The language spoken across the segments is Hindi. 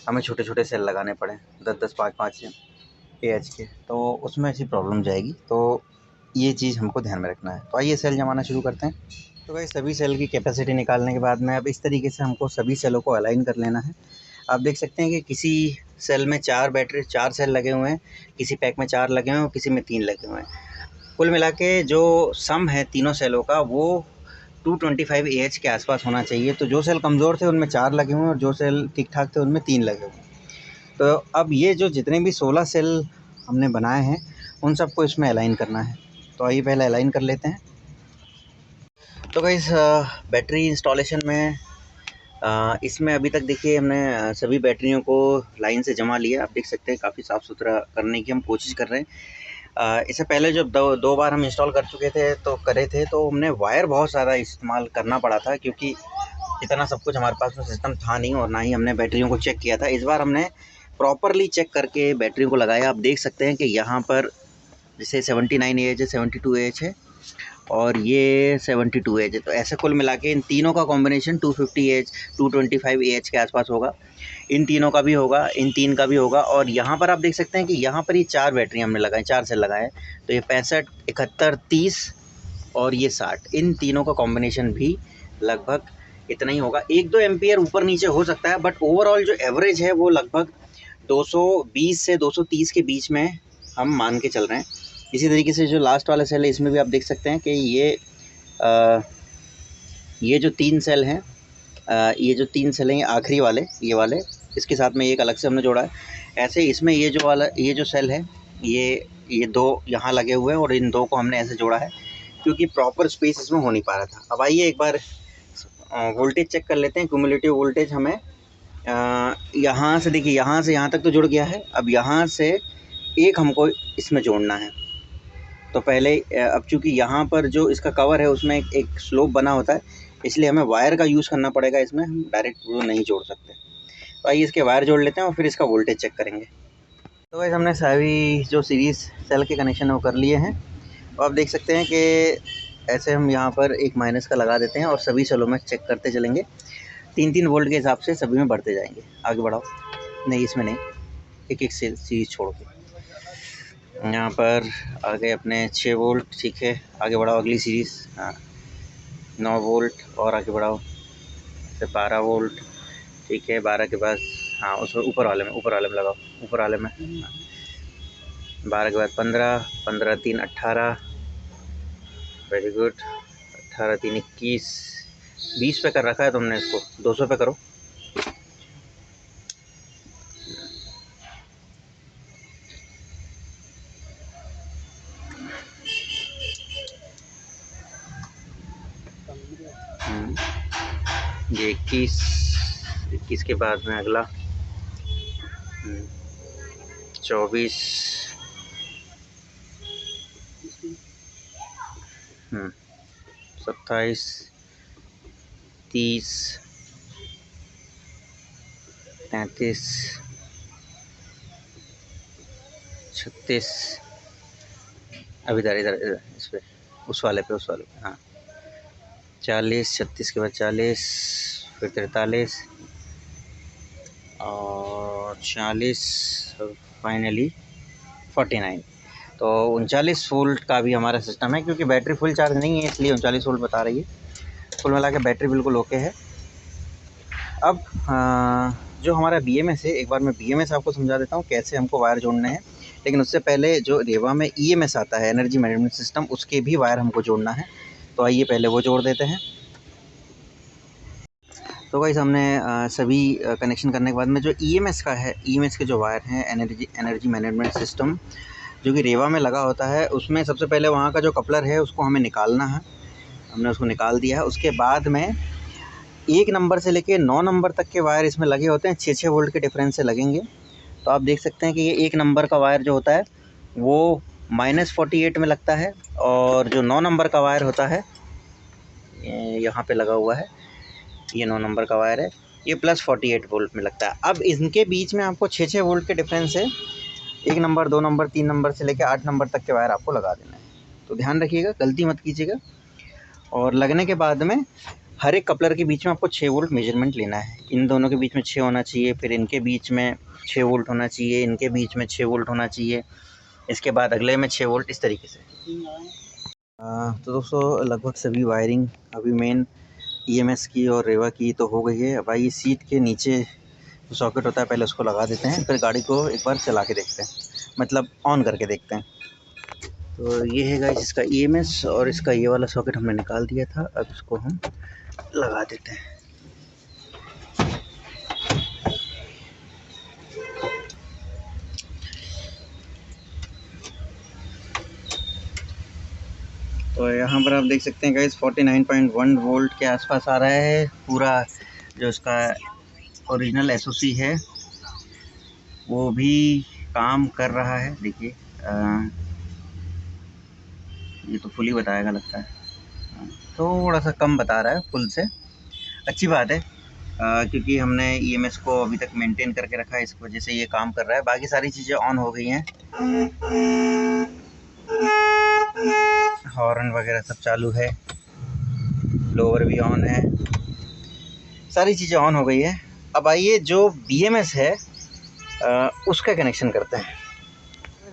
हमें छोटे छोटे सेल लगाने पड़े 10-10, 5-5 AH के, तो उसमें ऐसी प्रॉब्लम जाएगी। तो ये चीज़ हमको ध्यान में रखना है। तो आइए सेल जमाना शुरू करते हैं। तो भाई सभी सेल की कैपेसिटी निकालने के बाद में अब इस तरीके से हमको सभी सेलों को अलाइन कर लेना है। आप देख सकते हैं कि किसी सेल में 4 सेल लगे हुए हैं, किसी पैक में 4 लगे हुए हैं और किसी में 3 लगे हुए हैं। कुल मिला के जो सम है तीनों सेलों का वो 225 AH के आसपास होना चाहिए। तो जो सेल कमज़ोर थे उनमें 4 लगे हुए हैं और जो सेल ठीक ठाक थे उनमें 3 लगे हुए हैं। तो अब ये जो जितने भी 16 सेल हमने बनाए हैं उन सबको इसमें अलाइन करना है। तो आइए पहले अलाइन कर लेते हैं। तो गाइस बैटरी इंस्टॉलेशन में इसमें अभी तक देखिए हमने सभी बैटरियों को लाइन से जमा लिया। आप देख सकते हैं काफ़ी साफ़ सुथरा करने की हम कोशिश कर रहे हैं। इससे पहले जब दो बार हम इंस्टॉल कर चुके थे तो हमने वायर बहुत ज़्यादा इस्तेमाल करना पड़ा था, क्योंकि इतना सब कुछ हमारे पास में सिस्टम था नहीं और ना ही हमने बैटरियों को चेक किया था। इस बार हमने प्रॉपरली चेक करके बैटरी को लगाया। आप देख सकते हैं कि यहाँ पर जैसे 79 AH है, 72 AH है और ये 72 AH है। तो ऐसे कुल मिला के इन तीनों का कॉम्बिनेशन 250 AH 225 AH के आसपास होगा। इन तीनों का भी होगा, इन 3 का भी होगा। और यहाँ पर आप देख सकते हैं कि यहाँ पर ये 4 बैटरी हमने लगाए, 4 सेल लगाए। तो ये 65, 71, 30 और ये 60, इन तीनों का कॉम्बिनेशन भी लगभग इतना ही होगा। 1-2 एम्पियर ऊपर नीचे हो सकता है, बट ओवरऑल जो एवरेज है वो लगभग 220 से 230 के बीच में हम मान के चल रहे हैं। इसी तरीके से जो लास्ट वाला सेल है इसमें भी आप देख सकते हैं कि ये जो 3 सेल हैं, ये जो 3 सेल हैं, ये आखिरी वाले, ये वाले, इसके साथ में एक अलग से हमने जोड़ा है। ऐसे इसमें ये जो सेल है, ये 2 यहाँ लगे हुए हैं और इन 2 को हमने ऐसे जोड़ा है क्योंकि प्रॉपर स्पेस इसमें हो नहीं पा रहा था। अब आइए एक बार वोल्टेज चेक कर लेते हैं। क्यूमुलेटिव वोल्टेज हमें यहाँ से देखिए, यहाँ से यहाँ तक तो जुड़ गया है। अब यहाँ से एक हमको इसमें जोड़ना है। तो पहले अब चूँकि यहाँ पर जो इसका कवर है उसमें एक स्लोप बना होता है, इसलिए हमें वायर का यूज़ करना पड़ेगा। इसमें हम डायरेक्ट वो नहीं जोड़ सकते। तो आइए इसके वायर जोड़ लेते हैं और फिर इसका वोल्टेज चेक करेंगे। तो वैसे हमने सभी जो सीरीज़ सेल के कनेक्शन है वो कर लिए हैं। तो आप देख सकते हैं कि ऐसे हम यहाँ पर एक माइनस का लगा देते हैं और सभी सेलों में चेक करते चलेंगे। 3-3 वोल्ट के हिसाब से सभी में बढ़ते जाएंगे। आगे बढ़ाओ, नहीं इसमें नहीं, एक सीरीज़ छोड़ के। यहाँ पर आ गए अपने 6 वोल्ट, ठीक है। आगे बढ़ाओ अगली सीरीज़, हाँ 9 वोल्ट और आगे बढ़ाओ, फिर 12 वोल्ट, ठीक है। 12 के बाद हाँ उसमें ऊपर वाले में लगाओ, ऊपर वाले में। 12 के बाद 15, 15 3 18, वेरी गुड। 18 3 21, 20 पे कर रखा है तुमने, इसको 200 पे करो। ये 21 के बाद में अगला 24, 27, 30, 33, 36, अब इधर इस पे, उस वाले पे हाँ 40, 36 के बाद 40, फिर 43 और 40 और फाइनली 49। तो 39 वोल्ट का भी हमारा सिस्टम है, क्योंकि बैटरी फुल चार्ज नहीं है इसलिए 39 वोल्ट बता रही है। कुल मिला के बैटरी बिल्कुल ओके है। अब जो हमारा BMS है, एक बार मैं BMS आपको समझा देता हूँ कैसे हमको वायर जोड़ने हैं। लेकिन उससे पहले जो रेवा में EMS आता है, एनर्जी मैनेजमेंट सिस्टम, उसके भी वायर हमको जोड़ना है। तो आइए पहले वो जोड़ देते हैं। तो गाइस हमने सभी कनेक्शन करने के बाद में जो EMS का है, EMS के जो वायर हैं, एनर्जी मैनेजमेंट सिस्टम जो कि रेवा में लगा होता है, उसमें सबसे पहले वहाँ का जो कपलर है उसको हमें निकालना है। हमने उसको निकाल दिया है। उसके बाद में 1 नंबर से लेके 9 नंबर तक के वायर इसमें लगे होते हैं, 6-6 वोल्ट के डिफरेंस से लगेंगे। तो आप देख सकते हैं कि ये 1 नंबर का वायर जो होता है वो -48 में लगता है और जो 9 नंबर का वायर होता है यहाँ पे लगा हुआ है, ये 9 नंबर का वायर है, ये +48 वोल्ट में लगता है। अब इनके बीच में आपको 6-6 वोल्ट के डिफरेंस से 1 नंबर, 2 नंबर, 3 नंबर से लेकर 8 नंबर तक के वायर आपको लगा देना है। तो ध्यान रखिएगा, गलती मत कीजिएगा। और लगने के बाद में हर एक कपलर के बीच में आपको 6 वोल्ट मेजरमेंट लेना है। इन दोनों के बीच में 6 होना चाहिए, फिर इनके बीच में 6 वोल्ट होना चाहिए, इनके बीच में 6 वोल्ट होना चाहिए, इसके बाद अगले में 6 वोल्ट, इस तरीके से। तो दोस्तों लगभग सभी वायरिंग अभी मेन ईएमएस की और रेवा की तो हो गई है। अब आइए सीट के नीचे जो सॉकेट होता है पहले उसको लगा देते हैं, फिर गाड़ी को एक बार चला के देखते हैं, मतलब ऑन करके देखते हैं। तो ये है गाइस इसका ईएमएस, और इसका ये वाला सॉकेट हमने निकाल दिया था, अब इसको हम लगा देते हैं। तो यहाँ पर आप देख सकते हैं गाइस 49.1 वोल्ट के आसपास आ रहा है। पूरा जो इसका ओरिजिनल एसओसी है वो भी काम कर रहा है। देखिए ये तो फुल ही बताएगा लगता है, थोड़ा सा कम बता रहा है फुल से। अच्छी बात है क्योंकि हमने ईएमएस को अभी तक मेंटेन करके रखा है, इस वजह से ये काम कर रहा है। बाकी सारी चीज़ें ऑन हो गई हैं, हॉर्न वगैरह सब चालू है, लोअर भी ऑन है, सारी चीज़ें ऑन हो गई है। अब आइए जो बीएमएस है उसका कनेक्शन करते हैं।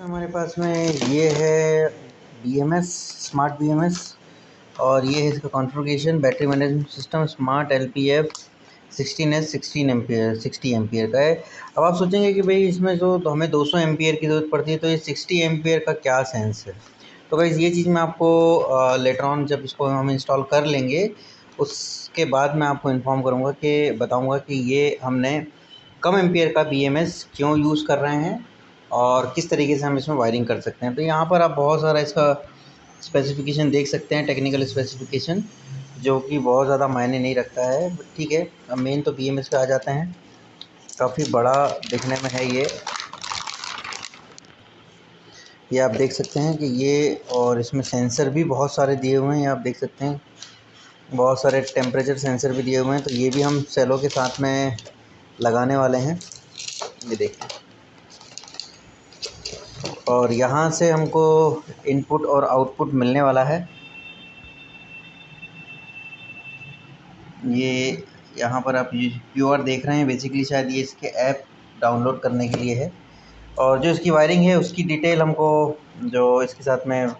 हमारे पास में ये है बीएमएस, स्मार्ट बीएमएस, और ये है इसका configuration. Battery management system smart LPF 16S 60 ampere का है। अब आप सोचेंगे कि भाई इसमें जो तो हमें 200 एम्पियर की ज़रूरत पड़ती है, तो ये 60 एम्पियर का क्या सेंस है। तो गाइस ये चीज़ मैं आपको लेटर ऑन जब इसको हम इंस्टॉल कर लेंगे उसके बाद मैं आपको इन्फॉर्म करूँगा कि बताऊँगा कि ये हमने कम एम्पियर का बीएमएस क्यों यूज़ कर रहे हैं और किस तरीके से हम इसमें वायरिंग कर सकते हैं। तो यहाँ पर आप बहुत सारा इसका स्पेसिफिकेशन देख सकते हैं, टेक्निकल स्पेसिफिकेशन, जो कि बहुत ज़्यादा मायने नहीं रखता है, ठीक है। अब मेन तो बीएमएस पे आ जाते हैं। काफ़ी बड़ा दिखने में है ये आप देख सकते हैं कि ये, और इसमें सेंसर भी बहुत सारे दिए हुए हैं, ये आप देख सकते हैं। बहुत सारे टेम्परेचर सेंसर भी दिए हुए हैं, तो ये भी हम सेलों के साथ में लगाने वाले हैं, ये देखिए। और यहाँ से हमको इनपुट और आउटपुट मिलने वाला है। ये यहाँ पर आप क्यूआर देख रहे हैं, बेसिकली शायद ये इसके ऐप डाउनलोड करने के लिए है। और जो इसकी वायरिंग है उसकी डिटेल हमको जो इसके साथ में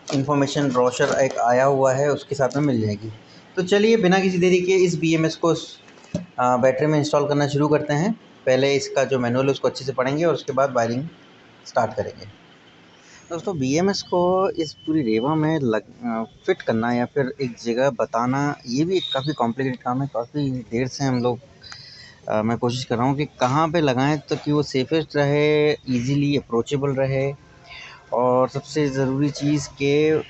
इंफॉर्मेशन ब्रोशर एक आया हुआ है उसके साथ में मिल जाएगी। तो चलिए बिना किसी देरी के इस बीएमएस को बैटरी में इंस्टॉल करना शुरू करते हैं। पहले इसका जो मैनुअल है उसको अच्छे से पढ़ेंगे और उसके बाद वायरिंग स्टार्ट करेंगे। दोस्तों बीएमएस को इस पूरी रेवा में फिट करना या फिर एक जगह बताना, ये भी एक काफ़ी कॉम्प्लिकेटेड काम है। काफ़ी देर से हम लोग मैं कोशिश कर रहा हूँ कि कहाँ पे लगाएं तो कि वो सेफेस्ट रहे, इजीली अप्रोचेबल रहे, और सबसे ज़रूरी चीज़ कि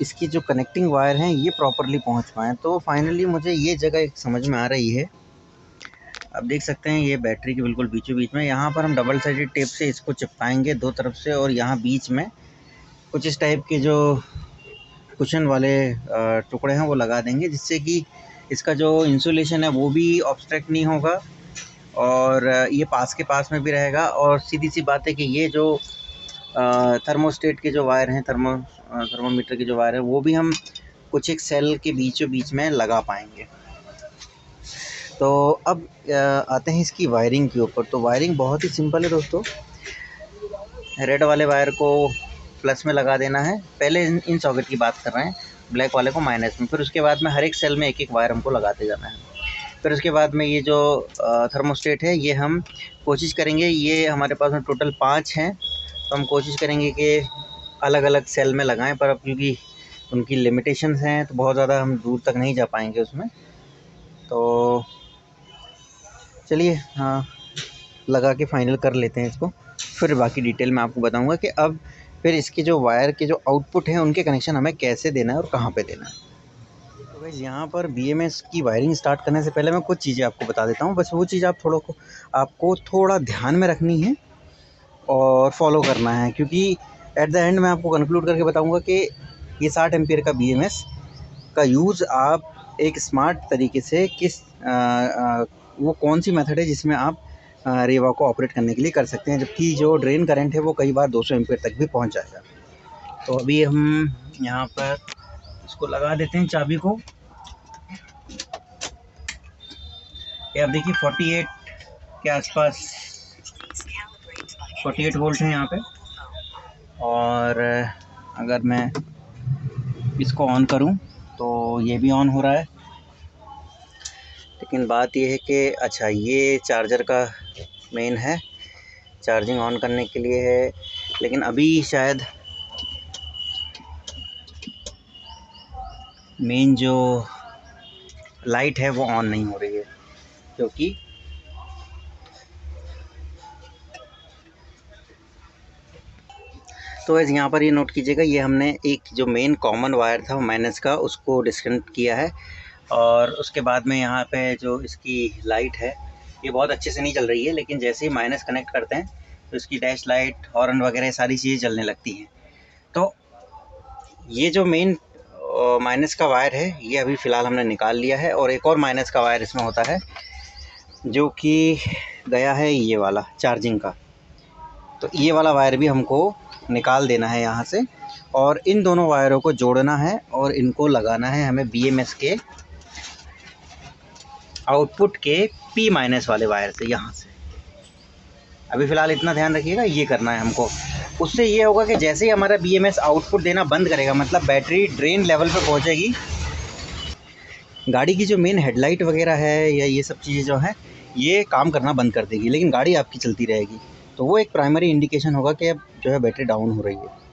इसकी जो कनेक्टिंग वायर हैं ये प्रॉपरली पहुँच पाएँ। तो फाइनली मुझे ये जगह एक समझ में आ रही है। आप देख सकते हैं ये बैटरी के बिल्कुल बीचों बीच में, यहाँ पर हम डबल साइडेड टेप से इसको चिपकाएंगे दो तरफ से, और यहाँ बीच में कुछ इस टाइप के जो कुशन वाले टुकड़े हैं वो लगा देंगे, जिससे कि इसका जो इंसुलेशन है वो भी ऑब्स्ट्रैक्ट नहीं होगा और ये पास के पास में भी रहेगा। और सीधी सी बात है कि ये जो थर्मोस्टेट के जो वायर हैं, थर्मोमीटर के जो वायर है, वो भी हम कुछ एक सेल के बीचों बीच में लगा पाएंगे। तो अब आते हैं इसकी वायरिंग के ऊपर। तो वायरिंग बहुत ही सिंपल है दोस्तों। रेड वाले वायर को प्लस में लगा देना है, पहले इन सॉकेट की बात कर रहे हैं, ब्लैक वाले को माइनस में। फिर उसके बाद में हर एक सेल में एक एक वायर हमको लगाते जाना है। फिर उसके बाद में ये जो थर्मोस्टेट है ये हम कोशिश करेंगे, ये हमारे पास में टोटल 5 हैं, तो हम कोशिश करेंगे कि अलग अलग सेल में लगाएं, पर अब क्योंकि उनकी लिमिटेशंस हैं तो बहुत ज़्यादा हम दूर तक नहीं जा पाएंगे उसमें। तो चलिए हाँ लगा के फाइनल कर लेते हैं इसको, फिर बाकी डिटेल मैं आपको बताऊंगा कि अब फिर इसके जो वायर के जो आउटपुट हैं उनके कनेक्शन हमें कैसे देना है और कहाँ पे देना है। तो गाइस यहाँ पर बीएमएस की वायरिंग स्टार्ट करने से पहले मैं कुछ चीज़ें आपको बता देता हूँ, बस वो चीज़ आपको थोड़ा ध्यान में रखनी है और फॉलो करना है, क्योंकि एट द एंड मैं आपको कंक्लूड करके बताऊँगा कि ये 60 एम्पियर का बीएमएस का यूज़ आप एक स्मार्ट तरीके से वो कौन सी मेथड है जिसमें आप रेवा को ऑपरेट करने के लिए कर सकते हैं, जबकि जो ड्रेन करंट है वो कई बार 200 एम्पियर तक भी पहुंच जाएगा। तो अभी हम यहाँ पर इसको लगा देते हैं चाबी को। ये आप देखिए 48 के आसपास 48 वोल्ट है यहाँ पे। और अगर मैं इसको ऑन करूँ तो ये भी ऑन हो रहा है। लेकिन बात ये है कि अच्छा ये चार्जर का मेन है, चार्जिंग ऑन करने के लिए है, लेकिन अभी शायद मेन जो लाइट है वो ऑन नहीं हो रही है, क्योंकि तो वैसे यहाँ पर ये नोट कीजिएगा, ये हमने एक जो मेन कॉमन वायर था माइनस का उसको डिस्कनेक्ट किया है। और उसके बाद में यहाँ पे जो इसकी लाइट है ये बहुत अच्छे से नहीं चल रही है, लेकिन जैसे ही माइनस कनेक्ट करते हैं तो इसकी डैश लाइट, हॉर्न वगैरह सारी चीज़ें चलने लगती हैं। तो ये जो मेन माइनस का वायर है ये अभी फ़िलहाल हमने निकाल लिया है, और एक और माइनस का वायर इसमें होता है जो कि गया है ये वाला चार्जिंग का। तो ये वाला वायर भी हमको निकाल देना है यहाँ से, और इन दोनों वायरों को जोड़ना है और इनको लगाना है हमें BMS के आउटपुट के P- वाले वायर से, यहाँ से। अभी फ़िलहाल इतना ध्यान रखिएगा, ये करना है हमको। उससे ये होगा कि जैसे ही हमारा BMS आउटपुट देना बंद करेगा, मतलब बैटरी ड्रेन लेवल पे पहुँचेगी, गाड़ी की जो मेन हेडलाइट वगैरह है या ये सब चीज़ें जो हैं ये काम करना बंद कर देगी, लेकिन गाड़ी आपकी चलती रहेगी। तो वो एक प्राइमरी इंडिकेशन होगा कि अब जो है बैटरी डाउन हो रही है।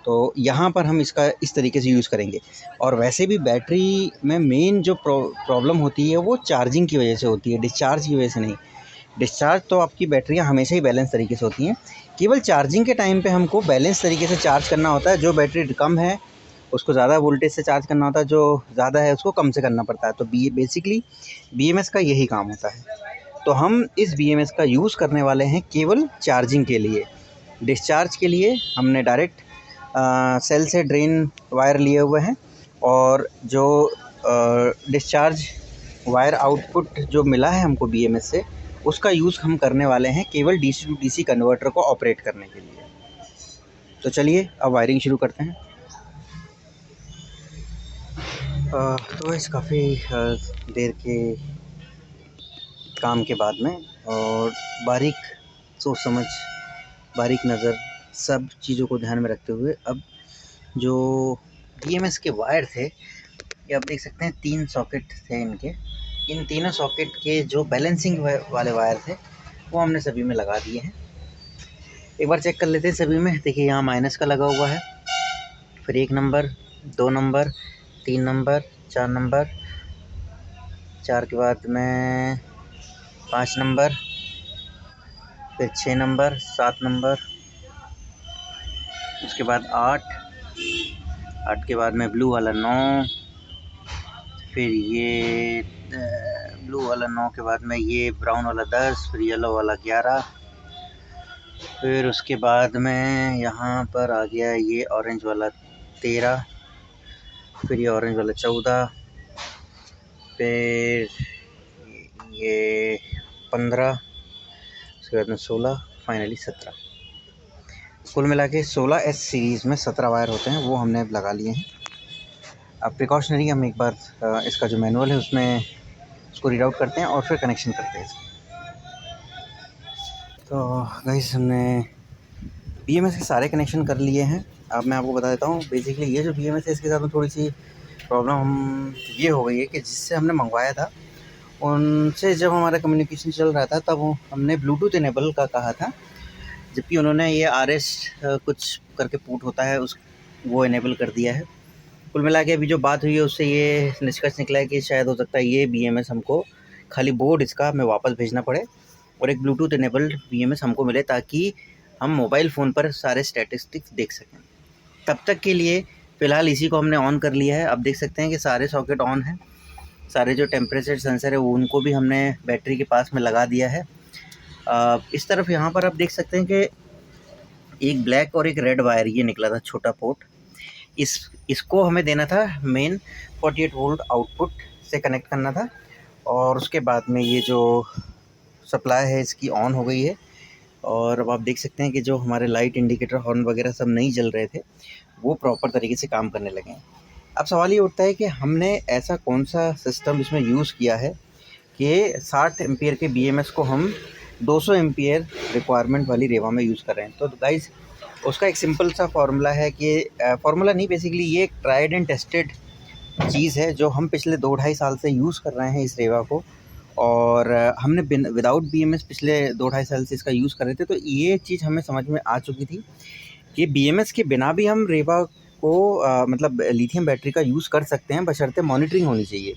तो यहाँ पर हम इसका इस तरीके से यूज़ करेंगे। और वैसे भी बैटरी में मेन जो प्रॉब्लम होती है वो चार्जिंग की वजह से होती है, डिस्चार्ज की वजह से नहीं। डिस्चार्ज तो आपकी बैटरियाँ हमेशा ही बैलेंस तरीके से होती हैं, केवल चार्जिंग के टाइम पे हमको बैलेंस तरीके से चार्ज करना होता है। जो बैटरी कम है उसको ज़्यादा वोल्टेज से चार्ज करना होता है, जो ज़्यादा है उसको कम से करना पड़ता है। तो बेसिकली BMS का यही काम होता है। तो हम इस BMS का यूज़ करने वाले हैं केवल चार्जिंग के लिए। डिस्चार्ज के लिए हमने डायरेक्ट सेल से ड्रेन वायर लिए हुए हैं, और जो डिस्चार्ज वायर आउटपुट जो मिला है हमको BMS से, उसका यूज़ हम करने वाले हैं केवल DC टू DC कन्वर्टर को ऑपरेट करने के लिए। तो चलिए अब वायरिंग शुरू करते हैं। तो इस काफ़ी देर के काम के बाद में और बारीक सोच समझ, बारीक नज़र, सब चीज़ों को ध्यान में रखते हुए अब जो BMS के वायर थे, ये आप देख सकते हैं 3 सॉकेट थे इनके। इन तीनों सॉकेट के जो बैलेंसिंग वाले वायर थे वो हमने सभी में लगा दिए हैं। एक बार चेक कर लेते हैं सभी में। देखिए यहाँ माइनस का लगा हुआ है, फिर 1 नंबर, 2 नंबर, 3 नंबर, 4 नंबर, 4 के बाद में 5 नंबर, फिर 6 नंबर, 7 नंबर, उसके बाद 8 के बाद में ब्लू वाला 9, फिर ये ब्लू वाला 9 के बाद में ये ब्राउन वाला 10, फिर येलो वाला 11, फिर उसके बाद में यहाँ पर आ गया ये ऑरेंज वाला 13, फिर ये ऑरेंज वाला 14, फिर ये 15, उसके बाद में 16, फाइनली 17। कुल मिला के 16S सीरीज़ में 17 वायर होते हैं, वो हमने अब लगा लिए हैं। अब प्रिकॉशनरी हम एक बार इसका जो मैनुअल है उसमें उसको रीड आउट करते हैं और फिर कनेक्शन करते हैं। तो गाइस हमने BMS के सारे कनेक्शन कर लिए हैं। अब मैं आपको बता देता हूँ, बेसिकली ये जो BMS है इसके साथ में थोड़ी सी प्रॉब्लम ये हो गई है कि जिससे हमने मंगवाया था उनसे जब हमारा कम्युनिकेशन चल रहा था तब हमने ब्लूटूथ इनेबल का कहा था, जबकि उन्होंने ये RS कुछ करके पुट होता है उस वो इनेबल कर दिया है। कुल मिला के अभी जो बात हुई है उससे ये निष्कर्ष निकला है कि शायद हो सकता है ये BMS हमको खाली बोर्ड इसका हमें वापस भेजना पड़े और एक ब्लूटूथ इनेबल्ड BMS हमको मिले, ताकि हम मोबाइल फ़ोन पर सारे स्टैटिस्टिक्स देख सकें। तब तक के लिए फ़िलहाल इसी को हमने ऑन कर लिया है। अब देख सकते हैं कि सारे सॉकेट ऑन हैं, सारे जो टेम्परेचर सेंसर है वो उनको भी हमने बैटरी के पास में लगा दिया है। इस तरफ यहाँ पर आप देख सकते हैं कि एक ब्लैक और एक रेड वायर ये निकला था, छोटा पोर्ट। इसको हमें देना था मेन 48 वोल्ट आउटपुट से कनेक्ट करना था, और उसके बाद में ये जो सप्लाई है इसकी ऑन हो गई है। और अब आप देख सकते हैं कि जो हमारे लाइट इंडिकेटर, हॉर्न वगैरह सब नहीं जल रहे थे वो प्रॉपर तरीके से काम करने लगे हैं। अब सवाल ये उठता है कि हमने ऐसा कौन सा सिस्टम इसमें यूज़ किया है कि 60 एम्पियर के BMS को हम 200 एम्पियर रिक्वायरमेंट वाली रेवा में यूज़ कर रहे हैं। तो गाइस उसका एक सिंपल सा फार्मूला है कि फार्मूला नहीं, बेसिकली ये एक ट्राइड एंड टेस्टेड चीज़ है जो हम पिछले 2-2.5 साल से यूज़ कर रहे हैं इस रेवा को, और हमने विदाउट BMS पिछले 2-2.5 साल से इसका यूज़ कर रहे थे। तो ये चीज़ हमें समझ में आ चुकी थी कि BMS के बिना भी हम रेवा को मतलब लिथियम बैटरी का यूज़ कर सकते हैं, बशर्ते मॉनिटरिंग होनी चाहिए।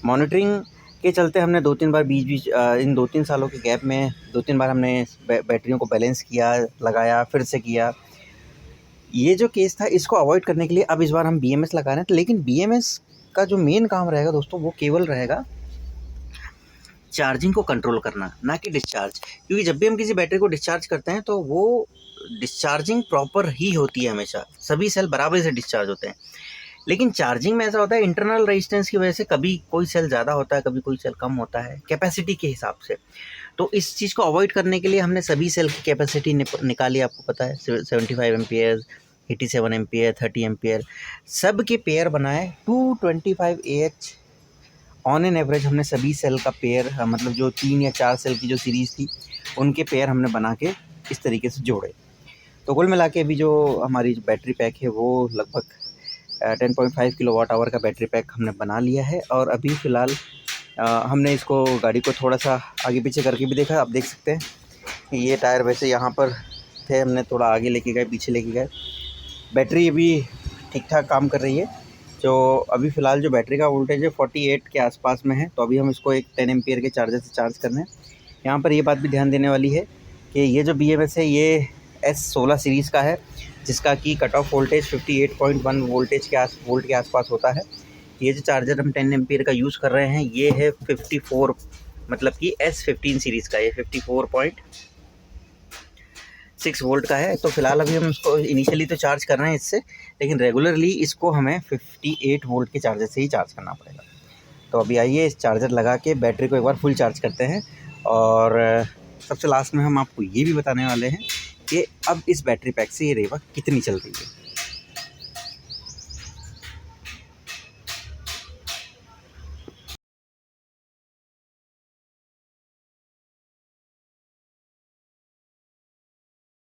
मॉनिटरिंग के चलते हमने 2-3 बार बीच इन 2-3 सालों के गैप में 2-3 बार हमने बैटरियों को बैलेंस किया, लगाया, फिर से किया। ये जो केस था इसको अवॉइड करने के लिए अब इस बार हम BMS लगा रहे हैं। तो लेकिन BMS का जो मेन काम रहेगा दोस्तों, वो केवल रहेगा चार्जिंग को कंट्रोल करना, ना कि डिस्चार्ज। क्योंकि जब भी हम किसी बैटरी को डिस्चार्ज करते हैं तो वो डिस्चार्जिंग प्रॉपर ही होती है, हमेशा सभी सेल बराबर से डिस्चार्ज होते हैं। लेकिन चार्जिंग में ऐसा होता है इंटरनल रेजिस्टेंस की वजह से कभी कोई सेल ज़्यादा होता है, कभी कोई सेल कम होता है, कैपेसिटी के हिसाब से। तो इस चीज़ को अवॉइड करने के लिए हमने सभी सेल की कैपेसिटी निकाली, आपको पता है 75 एम्पियर, 87 एम्पियर, 30 एम्पियर, सब के पेयर बनाए 225 AH ऑन एन एवरेज। हमने सभी सेल का पेयर, मतलब जो 3 या 4 सेल की जो सीरीज़ थी उनके पेयर हमने बना के इस तरीके से जोड़े। तो कुल मिला के अभी जो हमारी बैटरी पैक है वो लगभग 10.5 किलोवाट आवर का बैटरी पैक हमने बना लिया है। और अभी फ़िलहाल हमने इसको गाड़ी को थोड़ा सा आगे पीछे करके भी देखा। आप देख सकते हैं कि ये टायर वैसे यहाँ पर थे, हमने थोड़ा आगे लेके गए, पीछे लेके गए। बैटरी अभी ठीक ठाक काम कर रही है। जो अभी फ़िलहाल जो बैटरी का वोल्टेज है 48 के आसपास में है। तो अभी हम इसको एक 10 एम्पियर के चार्जर से चार्ज कर रहे हैं। यहाँ पर ये बात भी ध्यान देने वाली है कि ये जो BMS है ये S16 सीरीज़ का है, जिसका कि कट ऑफ वोल्टेज 58.1 वोल्ट के आसपास होता है। ये जो चार्जर हम 10 एम्पियर का यूज़ कर रहे हैं ये है 54, मतलब कि S15 सीरीज़ का, ये 54.6 वोल्ट का है। तो फिलहाल अभी हम इसको इनिशियली तो चार्ज कर रहे हैं इससे, लेकिन रेगुलरली इसको हमें 58 वोल्ट के चार्जर से ही चार्ज करना पड़ेगा। तो अभी आइए इस चार्जर लगा के बैटरी को एक बार फुल चार्ज करते हैं। और सबसे लास्ट में हम आपको ये भी बताने वाले हैं कि अब इस बैटरी पैक से ये रेवा कितनी चल रही है।